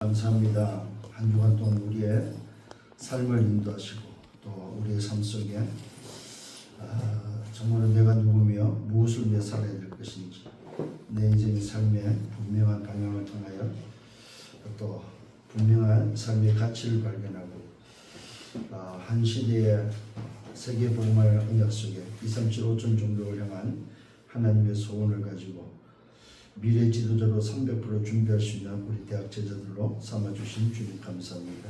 감사합니다. 한 주간 동안 우리의 삶을 인도하시고 또 우리의 삶 속에 정말로 내가 누구며 무엇을 위해 살아야 될 것인지 내 인생의 삶의 분명한 방향을 통하여 또 분명한 삶의 가치를 발견하고 한 시대의 세계복음화의 언약 속에 237 5천 종교를 향한 하나님의 소원을 가지고 미래 지도자로 300% 준비할 수 있는 우리 대학 제자들로 삼아주신 주님 감사합니다.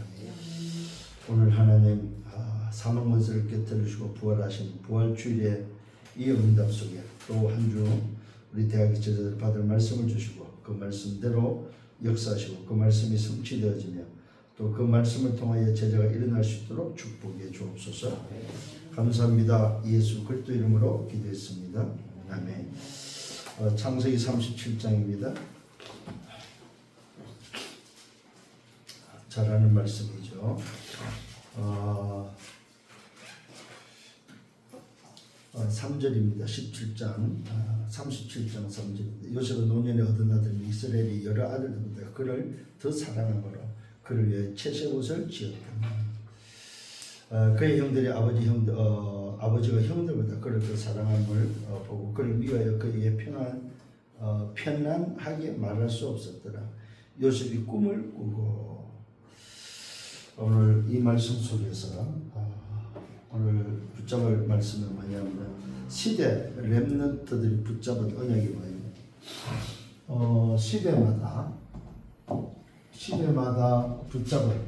오늘 하나님 사망 권세를 깨뜨리시고 부활하신 부활주일의 이 응답 속에 또 한 주 우리 대학 제자들 받을 말씀을 주시고 그 말씀대로 역사하시고 그 말씀이 성취되어지며 또 그 말씀을 통하여 제자가 일어날 수 있도록 축복해 주옵소서. 감사합니다. 예수 그리스도 이름으로 기도했습니다. 아멘. 창세기 37장입니다. 잘 아는 말씀이죠. 3절입니다. 17장 37장 3절입니다. 요셉은 노년에 얻은 아들 이스라엘이 여러 아들들보다 그를 더 사랑함으로 그를 위해 채색옷을 지었다. 그의 형들이 아버지가 형들보다 그를 더 사랑함을 보고 그를 위하여 그에게 편안하게 말할 수 없었더라. 요셉이 꿈을 꾸고 오늘 이 말씀 속에서 오늘 붙잡을 말씀은 뭐냐면 시대 렘넌트들이 붙잡은 언약이 뭐예요? 시대마다 붙잡은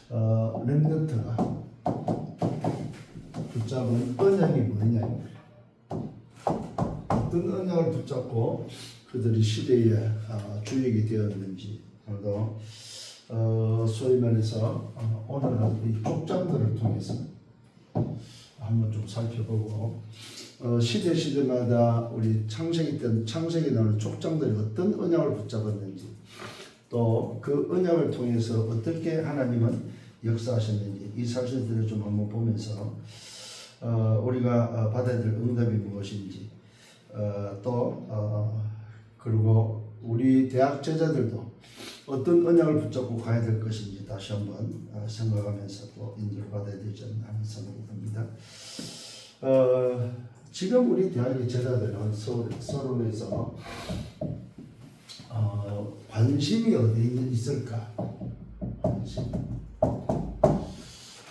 렘넌트가 붙잡은 언약이 뭐냐? 어떤 언약을 붙잡고 그들이 시대의 주역이 되었는지 오늘도 소위 말해서 오늘은 이 족장들을 통해서 한번 좀 살펴보고 시대마다 우리 창세기 나오는 족장들이 어떤 언약을 붙잡았는지 또 그 언약을 통해서 어떻게 하나님은 역사하셨는지 이 사실들을 좀 한번 보면서 우리가 받아야 될 응답이 무엇인지 또 그리고 우리 대학 제자들도 어떤 언약을 붙잡고 가야 될 것인지 다시 한번 생각하면서 또 인도를 받아야 되지 않나 하는 생각이 듭니다. 지금 우리 대학의 제자들은 서론에서 관심이 어디 있을까?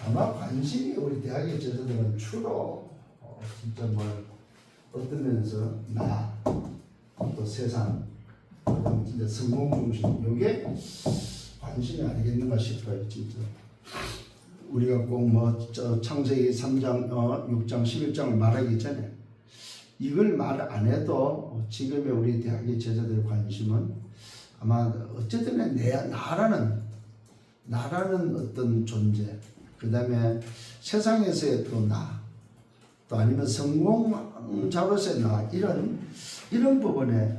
아마 관심이 우리 대학의 제자들은 주로 진짜 어떤 면에서 또 세상 진짜 성공 중심 요게 관심이 아니겠는가 싶어요. 진짜 우리가 꼭 창세기 3장 6장 11장을 말하기 전에 이걸 말 안 해도 지금의 우리 대학의 제자들의 관심은 아마 어쨌든 나라는 어떤 존재, 그 다음에 세상에서의 또 아니면 성공자로서의 이런 부분에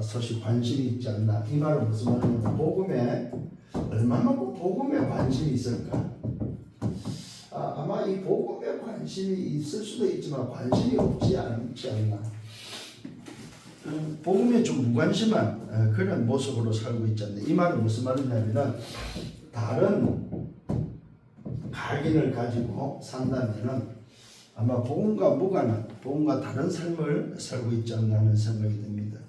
소식 관심이 있지 않나. 이 말은 무슨 말이냐면 복음에 얼마만큼 복음에 관심이 있을까? 아마 이 복음에 관심이 있을 수도 있지만 관심이 없지 않나. 복음에 좀 무관심한 그런 모습으로 살고 있지 않나. 이 말은 무슨 말이냐면 다른 각인을 가지고 산다면은 아마 복음과 무관한 복음과 다른 삶을 살고 있지 않나 하는 생각이 듭니다.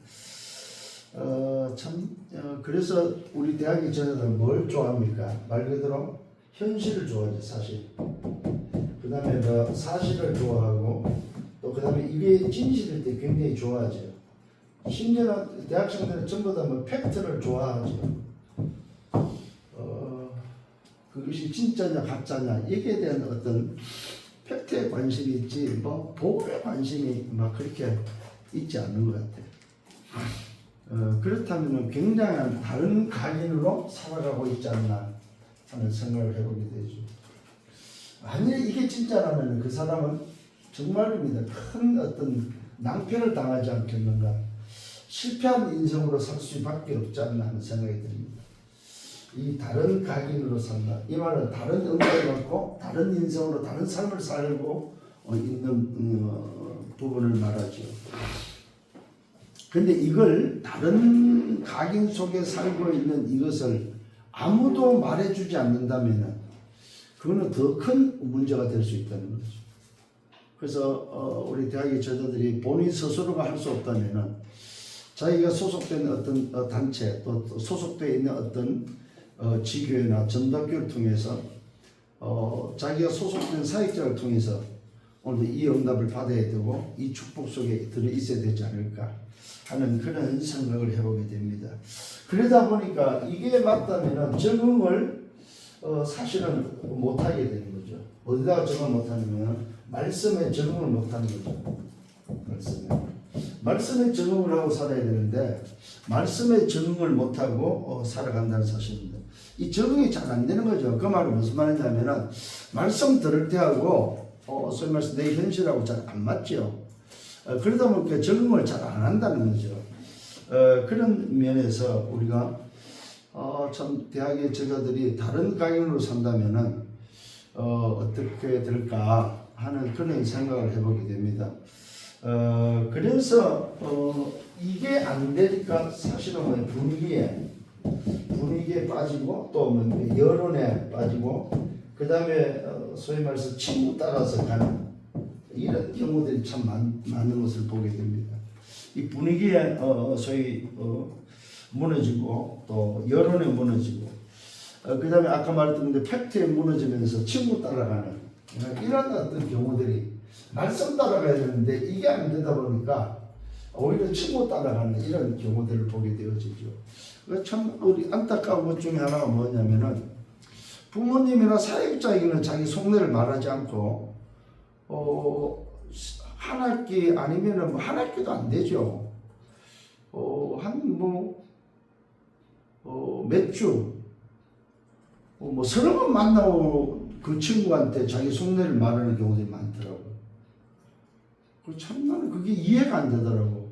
그래서 우리 대학의 제자들은 뭘 좋아합니까? 말 그대로 현실을 좋아하죠. 사실. 그 다음에 사실을 좋아하고 또 그 다음에 이게 진실일 때 굉장히 좋아하죠. 심지어는 대학생들은 전부 다 팩트를 좋아하죠. 그것이 진짜냐 가짜냐 이게 대한 어떤 팩트에 관심이 있지 복음에 관심이 그렇게 있지 않는 것 같아요. 그렇다면 굉장한 다른 각인으로 살아가고 있지 않나 하는 생각을 해보게 되죠. 만약에 이게 진짜라면 그 사람은 정말입니다. 큰 어떤 낭패를 당하지 않겠는가, 실패한 인생으로 살 수밖에 없지 않나 하는 생각이 듭니다. 이 다른 각인으로 산다. 이 말은 다른 응답을 갖고 다른 인생으로 다른 삶을 살고 있는 부분을 말하죠. 근데 이걸 다른 각인 속에 살고 있는 이것을 아무도 말해주지 않는다면은 그거는 더 큰 문제가 될 수 있다는 거죠. 그래서 우리 대학의 제자들이 본인 스스로가 할 수 없다면은 자기가 소속된 어떤 단체 또 소속되어 있는 어떤 지교회나 전도교를 통해서 자기가 소속된 사역자를 통해서 오늘도 이 응답을 받아야 되고 이 축복 속에 들어 있어야 되지 않을까 하는 그런 생각을 해보게 됩니다. 그러다 보니까 이게 맞다면 적응을 사실은 못하게 되는 거죠. 어디다가 적응 못하냐면 말씀에 적응을 못하는 거죠. 말씀에 적응을 하고 살아야 되는데 말씀에 적응을 못하고 살아간다는 사실입니다. 이 적응이 잘 안 되는 거죠. 그 말은 무슨 말이냐면은 말씀 들을 때하고 소위 말해서 내 현실하고 잘 안 맞죠. 그러다 보니까 적응을 잘 안 한다는 거죠. 그런 면에서 우리가 참 대학의 제자들이 다른 강연으로 산다면은 어떻게 될까 하는 그런 생각을 해보게 됩니다. 그래서 이게 안 되니까 사실은 분위기에 빠지고 또 여론에 빠지고 그 다음에 소위 말해서 친구 따라서 가는 이런 경우들이 참 많은 것을 보게 됩니다. 이 분위기에 소위 무너지고 또 여론에 무너지고 그 다음에 아까 말했던 데 팩트에 무너지면서 친구 따라가는 이런 어떤 경우들이 말씀 따라가야 되는데 이게 안 되다 보니까 오히려 친구 따라가는 이런 경우들을 보게 되어지죠. 참 우리 안타까운 것 중에 하나가 뭐냐면은 부모님이나 사역자에게는 자기 속내를 말하지 않고 한 학기 아니면은 한 학기도 안 되죠. 몇 주, 서너 번 만나고 그 친구한테 자기 속내를 말하는 경우들이 많더라고요. 참 나는 그게 이해가 안 되더라고.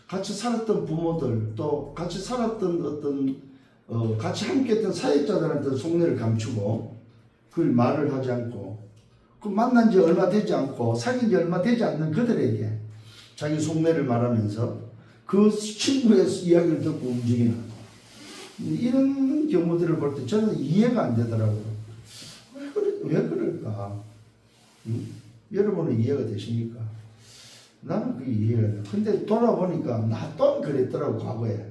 같이 살았던 부모들, 또 같이 살았던 같이 함께 했던 사역자들한테 속내를 감추고 그걸 말을 하지 않고 그 만난 지 얼마 되지 않고 사귄 지 얼마 되지 않는 그들에게 자기 속내를 말하면서 그 친구의 이야기를 듣고 움직이는 이런 경우들을 볼 때 저는 이해가 안 되더라고요. 왜 그럴까? 여러분은 이해가 되십니까? 나는 그게 이해가 돼. 근데 돌아보니까 나 또한 그랬더라고, 과거에.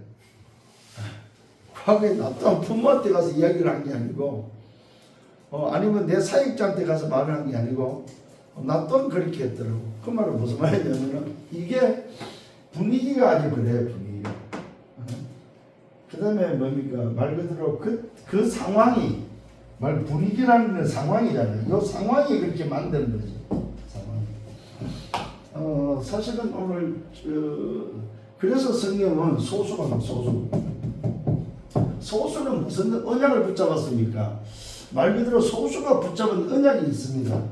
과거에 나 또한 부모한테 가서 이야기를 한 게 아니고, 아니면 내 사역자한테 가서 말을 한 게 아니고, 나 또한 그렇게 했더라고. 그 말은 무슨 말이냐면은, 이게 분위기가 아주 그래요, 분위기가. 그 다음에 뭡니까? 말 그대로 그 상황이, 분위기라는 건 상황이잖아요. 이 상황이 그렇게 만드는 거죠. 사실은 오늘 그래서 성경은 소수가 소수는 무슨 언약을 붙잡았습니까? 말 그대로 소수가 붙잡은 언약이 있습니다.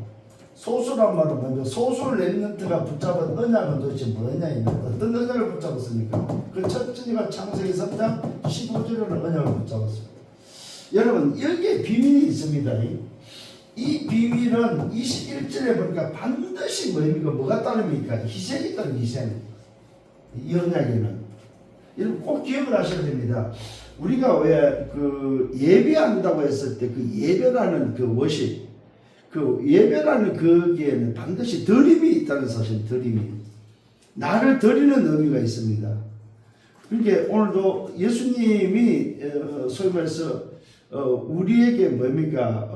소수란 말은 뭐죠? 소수 렘넌트가 붙잡은 언약은 도대체 뭐냐면 어떤 언약을 붙잡았습니까? 그 첫째가 창세기 3장 15절이라는 언약을 붙잡았어요. 여러분 여기에 비밀이 있습니다. 이 비밀은 21절에 보니까 반드시 뭐가 따릅니까? 희생이 따릅니다. 희생. 이 언약에는. 여러분 꼭 기억을 하셔야 됩니다. 우리가 왜 그 예배한다고 했을 때 그 예배라는 그 워십, 그 예배라는 거기에는 반드시 드림이 있다는 사실, 드림이. 나를 드리는 의미가 있습니다. 그러니까 오늘도 예수님이 소위 말해서 우리에게 뭡니까?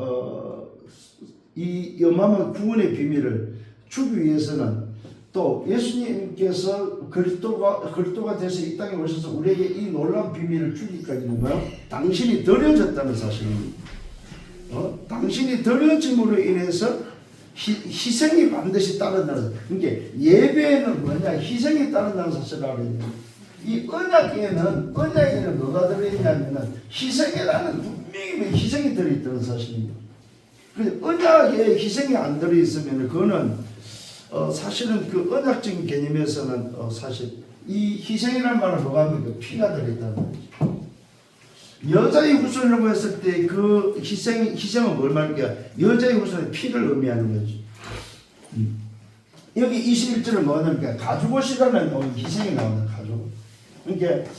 이 어마어마한 구원의 비밀을 주기 위해서는 또 예수님께서 그리스도가 돼서 이 땅에 오셔서 우리에게 이 놀라운 비밀을 주기까지는 뭐야? 당신이 드려졌다는 사실입니다. 당신이 드려짐으로 인해서 희생이 반드시 따른다는, 그러니까 예배에는 뭐냐? 희생이 따른다는 사실을 알아야 돼요. 이 언약에는 뭐가 들어있냐면은 희생이라는 분명히 희생이 들어있다는 사실입니다. 언약에 희생이 안 들어있으면 그거는 사실은 그 언약적인 개념에서는 사실 이 희생이라는 말은 뭐가 합니까? 피가 들어있다는 거죠. 여자의 후손이라고 했을 때 그 희생은 뭘 말할까? 여자의 후손의 피를 의미하는 거죠. 여기 21절은 뭐냐면 가죽옷이라는 희생이 나오는 가죽. 그러니까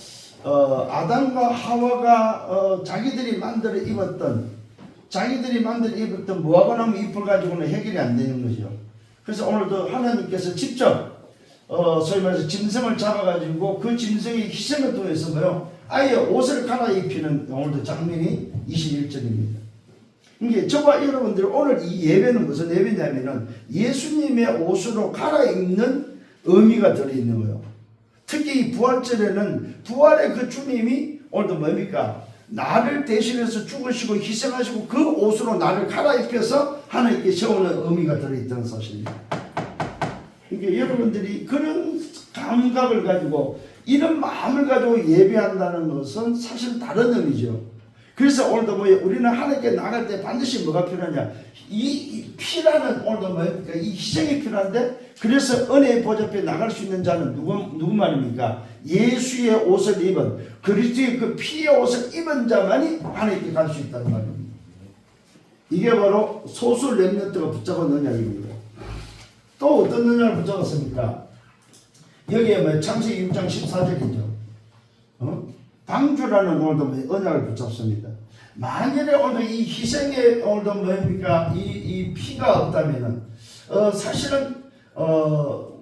아담과 하와가 자기들이 만들어 입었던 모아바나무 잎을 가지고는 해결이 안 되는 거죠. 그래서 오늘도 하나님께서 직접 소위 말해서 짐승을 잡아가지고 그 짐승의 희생을 통해서 뭐요? 아예 옷을 갈아입히는 오늘도 장면이 21절입니다. 이게 저와 여러분들 오늘 이 예배는 무슨 예배냐면은 예수님의 옷으로 갈아입는 의미가 들어있는 거예요. 특히 이 부활절에는 부활의 그 주님이 오늘도 뭡니까? 나를 대신해서 죽으시고 희생하시고 그 옷으로 나를 갈아입혀서 하나님께 세우는 의미가 들어있다는 사실입니다. 그러니까 여러분들이 그런 감각을 가지고 이런 마음을 가지고 예배한다는 것은 사실 다른 의미죠. 그래서 오늘도 우리는 하나님께 나갈 때 반드시 뭐가 필요하냐? 이 피라는 오늘도 뭡니까? 이 희생이 필요한데 그래서 은혜의 보좌 앞에 나갈 수 있는 자는 누구 말입니까? 예수의 옷을 입은 그리스도의 그 피의 옷을 입은 자만이 하나님께 갈 수 있다는 말입니다. 이게 바로 소수 렘넌트가 붙잡은 언약입니다. 또 어떤 언약을 붙잡았습니까? 여기에 창세기 6장 14절이죠. 방주라는 오늘도 언약을 붙잡습니다. 만일에 오늘 이 희생의 오늘도 뭡니까? 이 피가 없다면은 사실은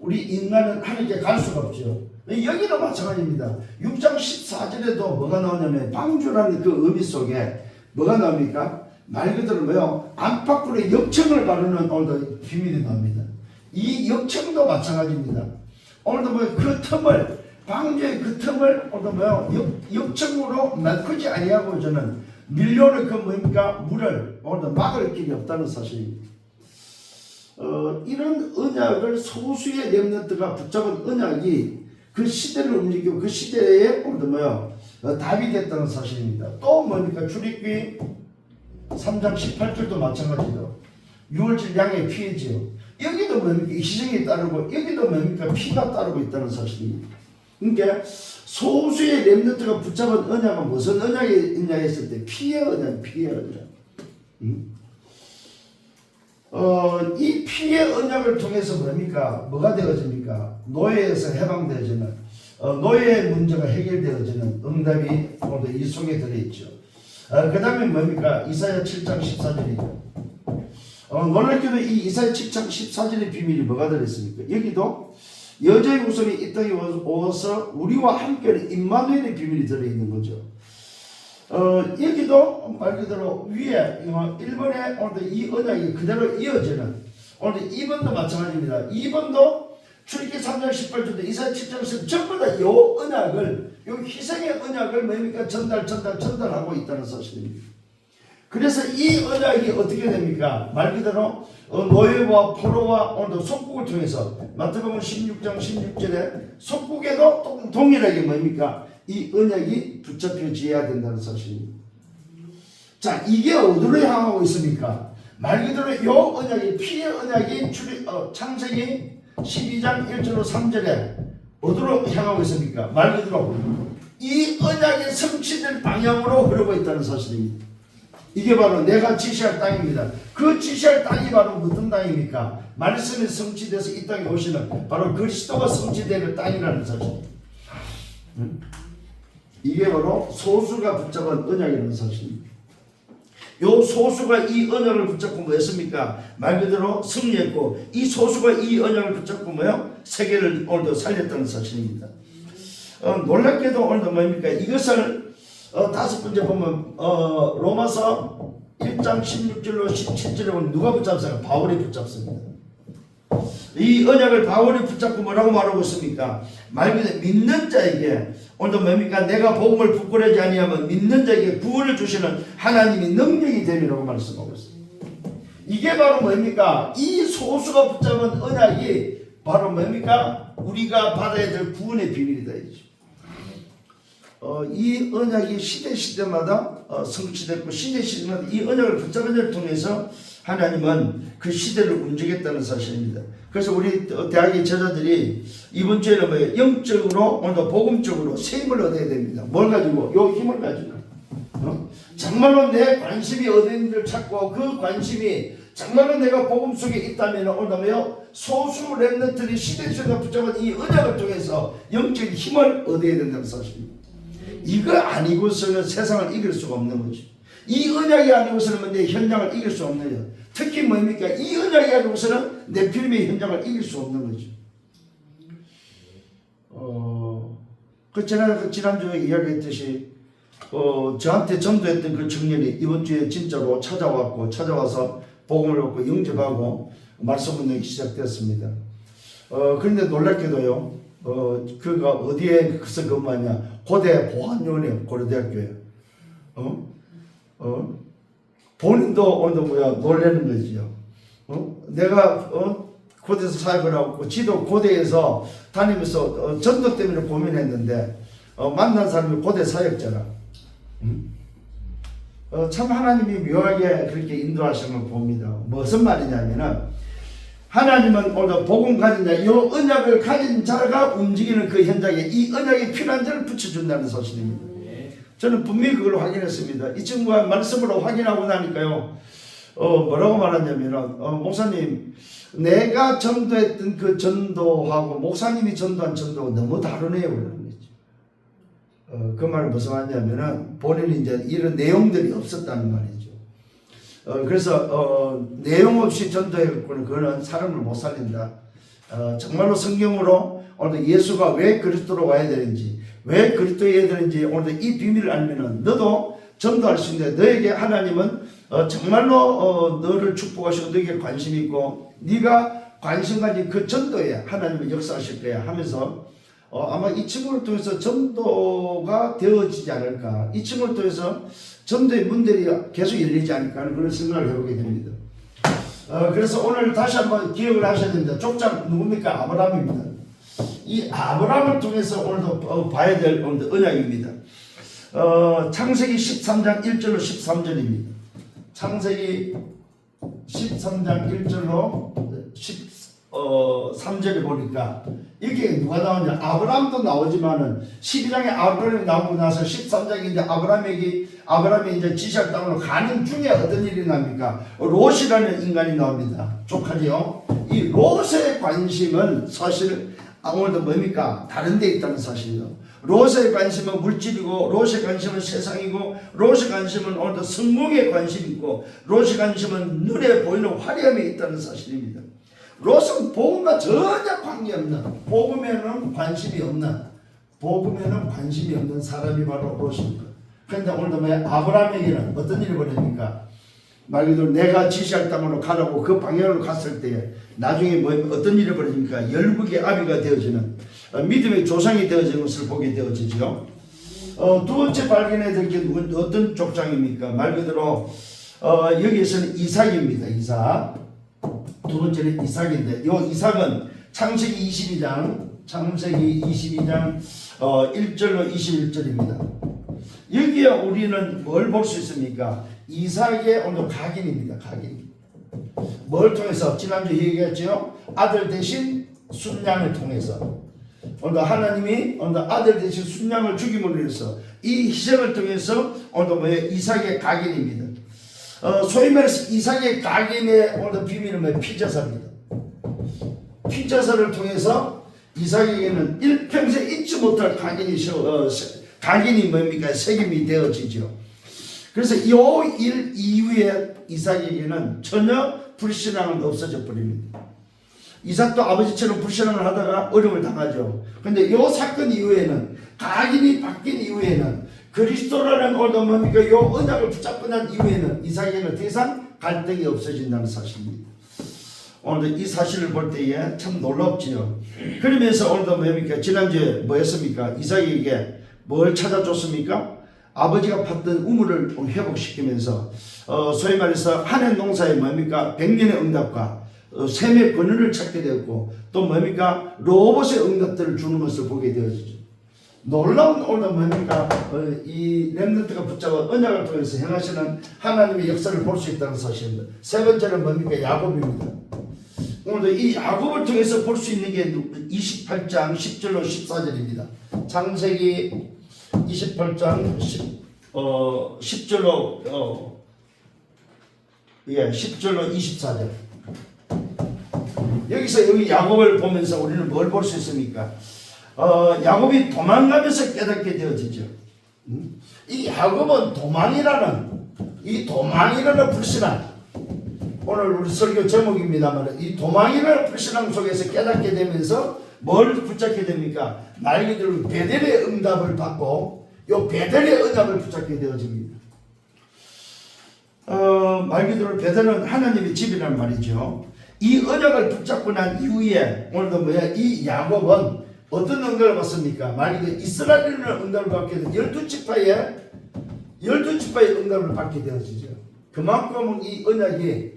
우리 인간은 하나님께 갈 수가 없죠. 여기도 마찬가지입니다. 6장 14절에도 뭐가 나오냐면 방주라는 그 의미 속에 뭐가 나옵니까? 말 그대로 뭐요? 안팎으로 역청을 바르는 오늘도 비밀이 나옵니다. 이 역청도 마찬가지입니다. 오늘도 그 틈을 방주의 그 틈을 오늘도 뭐요? 역청으로 막지 아니하고 저는 밀려오는 그 뭡니까? 물을 오늘도 막을 길이 없다는 사실입니다. 이런 언약을 소수의 렘넌트가 붙잡은 언약이 그 시대를 움직이고 그 시대에 오늘도 뭐요? 답이 됐다는 사실입니다. 또 뭡니까? 출애굽기 3장 18절도 마찬가지죠. 6월절 양의 피해지요. 여기도 뭡니까? 희생이 따르고 여기도 뭡니까? 피가 따르고 있다는 사실입니다. 그러니까 소수의 렘넌트가 붙잡은 언약은 무슨 언약이 있냐 했을 때 피의 언약, 피의 언약. 이 피의 언약을 통해서 뭡니까? 뭐가 되어집니까? 노예에서 해방되어지는 노예의 문제가 해결되어지는 응답이 오늘 이 속에 들어있죠. 그 다음에 뭡니까? 이사야 7장 14절이죠. 놀랍게도 이 이사야 7장 14절의 비밀이 뭐가 들어있습니까? 여기도 여자의 후손이 이 땅에 오서 우리와 함께하는 임마누엘의 비밀이 들어있는 거죠. 여기도 말 그대로 위에 1번에 오늘 이 언약이 그대로 이어지는 오늘 2번도 마찬가지입니다. 2번도 출애굽기 3장 18절도 이사야 7장에서 전부 다 요 언약을 요 희생의 언약을 뭡니까? 전달하고 있다는 사실입니다. 그래서 이 언약이 어떻게 됩니까? 말 그대로 노예와 포로와 오늘 속국을 통해서 마태복음 16장 16절에 속국에도 동일하게 뭡니까? 이 언약이 붙잡혀져야 된다는 사실입니다. 자, 이게 어디로 향하고 있습니까? 말 그대로 이 언약이 피의 언약이 창세기 12장 1절로 3절에 어디로 향하고 있습니까? 말 그대로 이 언약의 성취될 방향으로 흐르고 있다는 사실입니다. 이게 바로 내가 지시할 땅입니다. 그 지시할 땅이 바로 무슨 땅입니까? 말씀이 성취돼서 이 땅에 오시는 바로 그리스도가 성취되는 땅이라는 사실입니다. 이게 바로 소수가 붙잡은 언약이라는 사실입니다. 요 소수가 이 언약을 붙잡고 뭐 했습니까? 말 그대로 승리했고 이 소수가 이 언약을 붙잡고 뭐요? 세계를 오늘도 살렸다는 사실입니다. 놀랍게도 오늘도 뭡니까? 이것을 다섯 번째 보면 로마서 1장 16절로 17절에 보면 누가 붙잡습니까? 바울이 붙잡습니다. 이 언약을 바울이 붙잡고 뭐라고 말하고 있습니까? 말 그대로 믿는 자에게 오늘도 뭡니까? 내가 복음을 부끄러워하지 아니하면 믿는 자에게 구원을 주시는 하나님이 능력이 됨이라고 말씀하고 있습니다. 이게 바로 뭡니까? 이 소수가 붙잡은 언약이 바로 뭡니까? 우리가 받아야 될 구원의 비밀이다. 이 언약이 시대마다 성취됐고 시대마다 이 언약을 붙잡은 자를 통해서 하나님은 그 시대를 움직였다는 사실입니다. 그래서 우리 대학의 제자들이 이번 주에는 뭐예요? 영적으로 오늘도 복음적으로 새 힘을 얻어야 됩니다. 뭘 가지고? 요 힘을 가지고 정말로 내 관심이 어디 있는지를 찾고 그 관심이 정말로 내가 복음 속에 있다면 오늘 뭐예요? 소수 렘넌트들이 시대 속에 붙잡은 이 언약을 통해서 영적인 힘을 얻어야 된다는 사실입니다. 이거 아니고서는 세상을 이길 수가 없는 거죠. 이 언약이 아니고서는 내 현장을 이길 수 없는 거죠. 특히 뭡니까? 이 언약이 아니고서는 내 필름의 현장을 이길 수 없는 거죠. 지난주에 이야기했듯이 저한테 전도했던 그 청년이 이번 주에 진짜로 찾아와서 복음을 얻고 영접하고 말씀 듣기 시작되었습니다. 그런데 놀랍게도요, 그가 어디에 근무하냐? 고대 보안요원이에요. 고려대학교에. 본인도 오늘 놀라는 거지요. 내가 고대에서 사역을 하고 지도 고대에서 다니면서 전도 때문에 고민했는데 만난 사람이 고대 사역자라. 참 하나님이 묘하게 그렇게 인도하시는 걸 봅니다. 무슨 말이냐면은 하나님은 오늘 복음 가진 자, 이 언약을 가진 자가 움직이는 그 현장에 이 언약이 필요한 자를 붙여준다는 사실입니다. 저는 분명히 그걸 확인했습니다. 이 친구가 말씀으로 확인하고 나니까요, 뭐라고 말하냐면은, 목사님, 내가 전도했던 그 전도하고 목사님이 전도한 전도가 너무 다르네요. 그러는 거죠. 그 말은 무슨 말이냐면은, 본인이 이제 이런 내용들이 없었다는 말이죠. 그래서, 내용 없이 전도했고는 그거는 사람을 못 살린다. 정말로 성경으로 오늘 예수가 왜 그리스도로 와야 되는지, 왜 그리스도에 되는지 오늘 이 비밀을 알면은 너도 전도할 수 있는데, 너에게 하나님은 정말로 너를 축복하시고 너에게 관심이 있고 네가 관심 가진 그 전도에 하나님은 역사하실 거야 하면서 아마 이 친구를 통해서 전도가 되어지지 않을까, 이 친구를 통해서 전도의 문들이 계속 열리지 않을까 하는 그런 생각을 해보게 됩니다. 그래서 오늘 다시 한번 기억을 하셔야 됩니다. 족장 누굽니까? 아브라함입니다. 이 아브라함을 통해서 오늘도 봐야 될 오늘도 언약입니다. 창세기 13장 1절로 13절입니다. 창세기 13장 1절로 13절에 보니까 이게 누가 나오냐? 아브라함도 나오지만은 12장에 아브라함이 나오고 나서 13장에 이제 아브라함이 이제 지시할 땅으로 가는 중에 어떤 일이 납니까? 롯이라는 인간이 나옵니다. 족하지요? 이 롯의 관심은 사실 오늘도 뭡니까? 다른 데 있다는 사실이요. 롯의 관심은 물질이고, 롯의 관심은 세상이고, 롯의 관심은 오늘도 성공에 관심이 있고, 롯의 관심은 눈에 보이는 화려함이 있다는 사실입니다. 롯은 복음과 전혀 관계없는, 복음에는 관심이 없는 사람이 바로 롯입니다. 그런데 오늘도 아브라함에게는 어떤 일이 벌어집니까? 말 그대로 내가 지시할 땅으로 가라고 그 방향으로 갔을 때 나중에 어떤 일이 벌어집니까? 열국의 아비가 되어지는, 믿음의 조상이 되어지는 것을 보게 되어지죠. 두 번째 발견해야 될 게 어떤 족장입니까? 말 그대로 여기에서는 이삭입니다. 이삭. 두 번째는 이삭인데, 이 이삭은 창세기 22장 1절로 21절입니다. 여기에 우리는 뭘 볼 수 있습니까? 이삭의 오늘 각인입니다. 각인. 뭘 통해서? 지난주 얘기했죠. 아들 대신 순양을 통해서. 오늘 하나님이 오늘 아들 대신 순양을 죽임으로 인해서 이 희생을 통해서 오늘 이삭의 각인입니다. 소위 말해서 이삭의 각인의 오늘 비밀은 피자사입니다. 피자사를 통해서 이삭에게는 일평생 잊지 못할 각인이 뭡니까? 책임이 되어지죠. 그래서 이 일 이후에 이삭에게는 전혀 불신앙은 없어져 버립니다. 이삭도 아버지처럼 불신앙을 하다가 어려움을 당하죠. 그런데 이 사건 이후에는, 각인이 바뀐 이후에는, 그리스도라는 오늘 뭡니까? 이 언약을 붙잡고 난 이후에는 이삭에게는 더 이상 갈등이 없어진다는 사실입니다. 오늘 이 사실을 볼 때에 참 놀랍지요. 그러면서 오늘도 뭡니까? 지난주에 뭐 했습니까? 이삭에게 뭘 찾아줬습니까? 아버지가 받던 우물을 회복시키면서 소위 말해서 하는 농사에 뭡니까? 100년의 응답과 셈의 권위를 찾게 되었고, 또 뭡니까? 로봇의 응답들을 주는 것을 보게 되어지죠. 놀라운 오늘 뭡니까? 이 렘넌트가 붙잡은 언약을 통해서 행하시는 하나님의 역사를 볼 수 있다는 사실입니다. 세 번째는 뭡니까? 야곱입니다. 오늘도 이 야곱을 통해서 볼 수 있는 게 28장 10절로 14절입니다. 창세기 28장 10절로 24절. 여기서 여기 야곱을 보면서 우리는 뭘 볼 수 있습니까? 야곱이 도망가면서 깨닫게 되어지죠. 이 야곱은 도망이라는 불신앙, 오늘 우리 설교 제목입니다만, 이 도망이라는 불신앙 속에서 깨닫게 되면서 뭘 붙잡게 됩니까? 말 그대로 베델의 응답을 받고 요 베델의 언약을 붙잡게 되어집니다. 말 그대로 베델은 하나님의 집이란 말이죠. 이 언약을 붙잡고 난 이후에 오늘도 이 야곱은 어떤 응답을 받습니까? 말 그대로 이스라엘은 응답을 받게 돼 12지파의 응답을 받게 되어지죠. 그만큼 이 언약이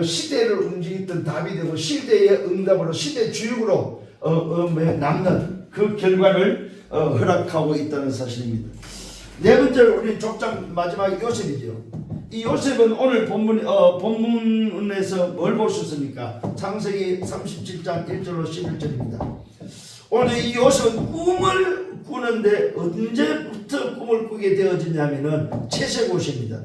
시대를 움직였던 답이 되고 시대의 응답으로 시대 주역으로 남는 그 결과를 허락하고 있다는 사실입니다. 네 번째로 우리 족장 마지막에 요셉이죠. 이 요셉은 오늘 본문에서 뭘 보셨습니까? 창세기 37장 1절로 11절입니다. 오늘 이 요셉은 꿈을 꾸는데 언제부터 꿈을 꾸게 되어지냐면은 채색옷입니다.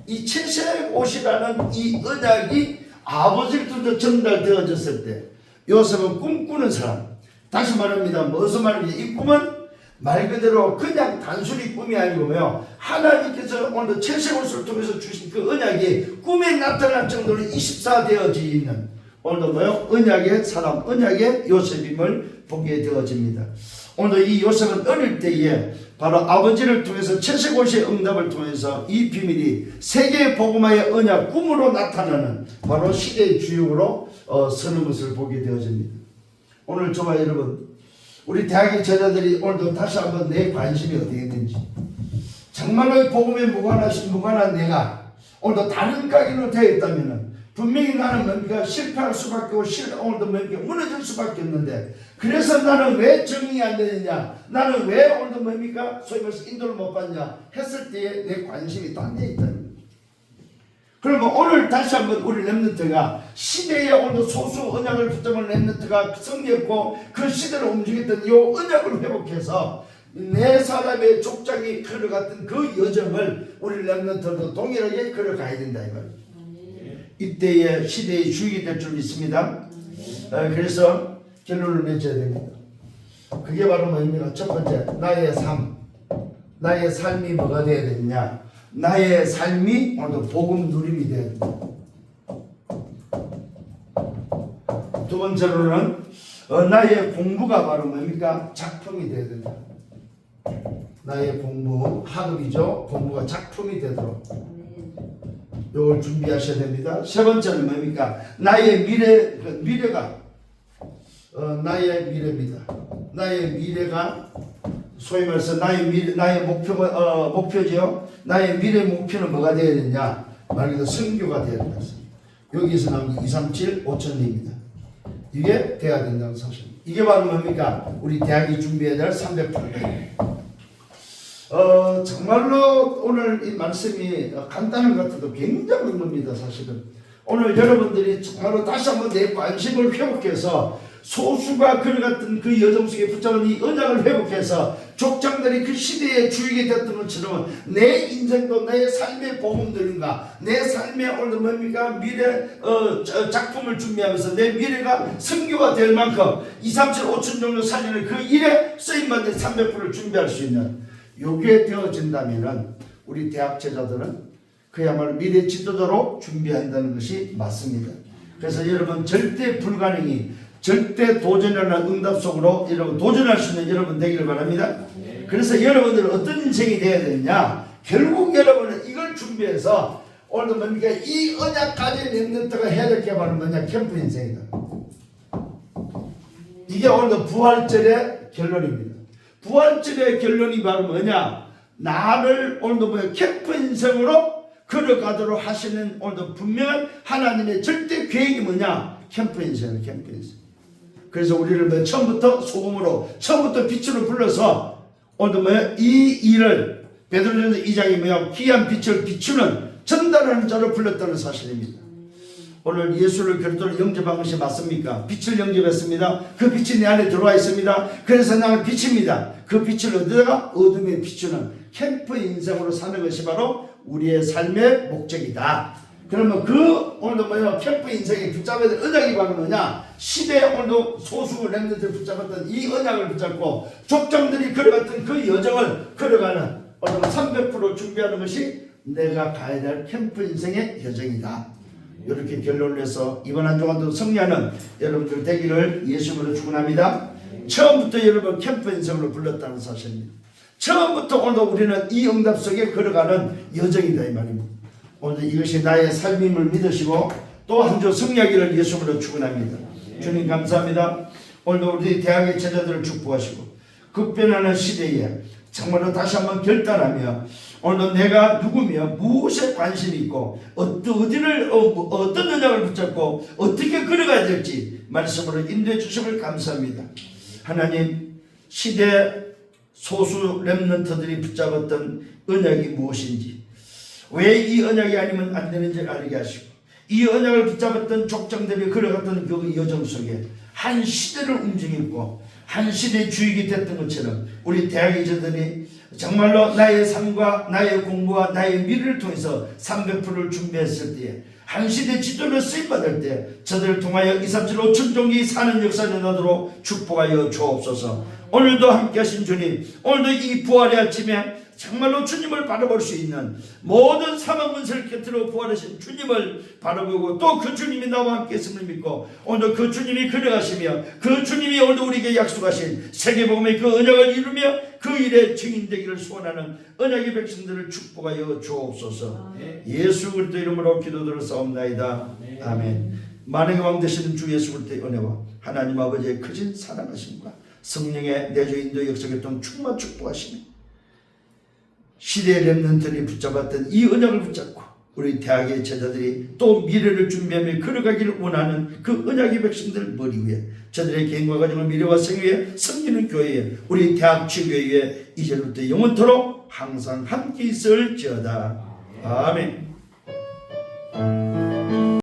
이 채색옷이라는 이 언약이 아버지로부터 전달되어졌을 때 요셉은 꿈꾸는 사람, 다시 말합니다. 무슨 말입니까? 이 꿈은 말 그대로 그냥 단순히 꿈이 아니고요, 하나님께서 오늘 채색옷을 통해서 주신 그 언약이 꿈에 나타날 정도로 24되어져 있는 오늘도 언약의 사람, 언약의 요셉임을 보게 되어집니다. 오늘 이 요셉은 어릴 때에 바로 아버지를 통해서 채색옷의 응답을 통해서 이 비밀이 세계 복음화의 언약 꿈으로 나타나는 바로 시대의 주역으로 서는 것을 보게 되어집니다. 오늘 저와 여러분, 우리 대학의 제자들이 오늘도 다시 한번 내 관심이 어디에 있는지, 정말로 복음에 무관한 내가 오늘도 다른 각인으로 되어 있다면 분명히 나는 뭡니까? 실패할 수밖에 없고 오늘도 뭡니까? 무너질 수밖에 없는데, 그래서 나는 왜 정리가 안 되느냐, 나는 왜 오늘도 뭡니까? 소위 말해서 인도를 못 받냐 했을 때에 내 관심이 딴 데 있다는 거예요. 그러면 오늘 다시 한번 우리 렘넌트가 시대에 오늘 소수 언약을 붙잡은 렘넌트가 성리했고 그 시대를 움직였던 이 언약을 회복해서 내 사람의 족장이 걸어갔던 그 여정을 우리 렘넌트도 동일하게 걸어가야 된다 이 말이에요. 이때의 시대의 주역이 될 줄 믿습니다. 그래서 결론을 맺어야 됩니다. 그게 바로 뭡니까? 첫 번째, 나의 삶이 뭐가 되어야 되느냐? 나의 삶이 오늘도 복음 누림이 되어야 됩니다. 두 번째로는 나의 공부가 바로 뭡니까? 작품이 되어야 된다. 나의 공부, 학업이죠. 공부가 작품이 되도록 이걸 준비하셔야 됩니다. 세 번째는 뭡니까? 나의 미래가 나의 미래입니다. 나의 미래가 소위 말해서 나의 목표죠. 나의 미래 목표는 뭐가 되어야 되냐? 말 그대로 선교가 되어야 된다. 여기서 나온 237 5천리입니다. 이게 돼야 된다는 사실. 이게 바로 뭡니까? 우리 대학이 준비해야 될 308회. 정말로 오늘 이 말씀이 간단한 것 같아도 굉장한 겁니다. 사실은 오늘 여러분들이 정말로 다시 한번 내 관심을 회복해서 소수가 걸어갔던 그 여정 속에 붙잡은 이 언약을 회복해서 족장들이 그 시대의 주역이 됐던 것처럼 내 인생도 내 삶의 복음들인가, 내 삶의 오늘 뭡니까? 미래 작품을 준비하면서 내 미래가 선교가 될 만큼 2, 3, 7, 5천 정도 살리는 그 일에 쓰임받는 300%를 준비할 수 있는 요게 되어진다면은 우리 대학 제자들은 그야말로 미래 지도자로 준비한다는 것이 맞습니다. 그래서 여러분 절대 불가능이 절대 도전하는 응답 속으로 여러분 도전할 수 있는 여러분 되기를 바랍니다. 그래서 여러분들은 어떤 인생이 되어야 되느냐? 결국 여러분은 이걸 준비해서 오늘도 뭡니까? 이 언약까지 렘넌트가 해야 될 게 바로 뭐냐? 캠프 인생이다. 이게 오늘도 부활절의 결론입니다. 부활절의 결론이 바로 뭐냐? 나를 오늘도 뭐야? 캠프 인생으로 걸어가도록 하시는 오늘도 분명한 하나님의 절대 계획이 뭐냐? 캠프 인생이에요. 캠프 인생. 그래서 우리를 처음부터 소금으로 처음부터 빛으로 불러서 오늘도 뭐야? 이 일을 베드로전서 2장이 뭐야? 귀한 빛을 비추는 전달하는 자로 불렀다는 사실입니다. 오늘 예수를 그리스도를 영접한 것이 맞습니까? 빛을 영접했습니다. 그 빛이 내 안에 들어와 있습니다. 그래서 나는 빛입니다. 그 빛을 어디다가? 어둠에 비추는 캠프 인생으로 사는 것이 바로 우리의 삶의 목적이다. 그러면 그 오늘도 뭐야? 캠프 인생에 붙잡아야 될 언약이 바로 뭐냐? 시대에 오늘도 소수 렘넌트를 붙잡았던 이 언약을 붙잡고 족장들이 걸어갔던 그 여정을 걸어가는 오늘 300% 준비하는 것이 내가 가야 될 캠프 인생의 여정이다. 이렇게 결론을 내서 이번 한 주간도 승리하는 여러분들 되기를 예수님으로 축원합니다. 처음부터 여러분 캠프 인생으로 불렀다는 사실입니다. 처음부터 오늘 우리는 이 응답 속에 걸어가는 여정이다 이 말입니다. 오늘 이것이 나의 삶임을 믿으시고 또 한 주 승리하기를 예수님으로 축원합니다. 주님 감사합니다. 오늘도 우리 대학의 제자들을 축복하시고 급변하는 시대에 정말로 다시 한번 결단하며 오늘도 내가 누구며 무엇에 관심이 있고 어떤 언약을 붙잡고 어떻게 걸어가야 될지 말씀으로 인도해 주심을 감사합니다. 하나님, 시대 소수 렘넌트들이 붙잡았던 언약이 무엇인지, 왜 이 언약이 아니면 안 되는지 알게 하시고, 이 언약을 붙잡았던 족장들이 걸어갔던 그 여정 속에 한 시대를 움직이고 한 시대의 주역이 됐던 것처럼 우리 대학의 저들이 정말로 나의 삶과 나의 공부와 나의 미래를 통해서 300%를 준비했을 때에 한 시대 지도를 쓰임받을 때 저들을 통하여 237 5천종기 사는 역사를 나도록 축복하여 주옵소서. 오늘도 함께 하신 주님, 오늘도 이 부활의 아침에 정말로 주님을 바라볼 수 있는 모든 사망 문세를 곁으로 부활하신 주님을 바라보고 또 그 주님이 나와 함께 있음을 믿고 오늘 그 주님이 걸어가시며 그 주님이 오늘 우리에게 약속하신 세계복음의 그 언약을 이루며 그 일에 증인되기를 소원하는 언약의 백성들을 축복하여 주옵소서. 예수 그리스도 이름으로 기도드렸사옵나이다. 아멘. 만왕의 왕 되시는 주 예수 그리스도의 은혜와 하나님 아버지의 크신 사랑하심과 성령의 내주 인도 역사의 동 충만 축복하시며 시대의 렘넌트들이 붙잡았던 이 언약을 붙잡고 우리 대학의 제자들이 또 미래를 준비하며 걸어가기를 원하는 그 언약의 백성들 머리 위에 저들의 개인과 가정을 미래와 생애에 섬기는 교회에 우리 대학 지교회에 이제부터 영원토록 항상 함께 있을지어다. 아멘.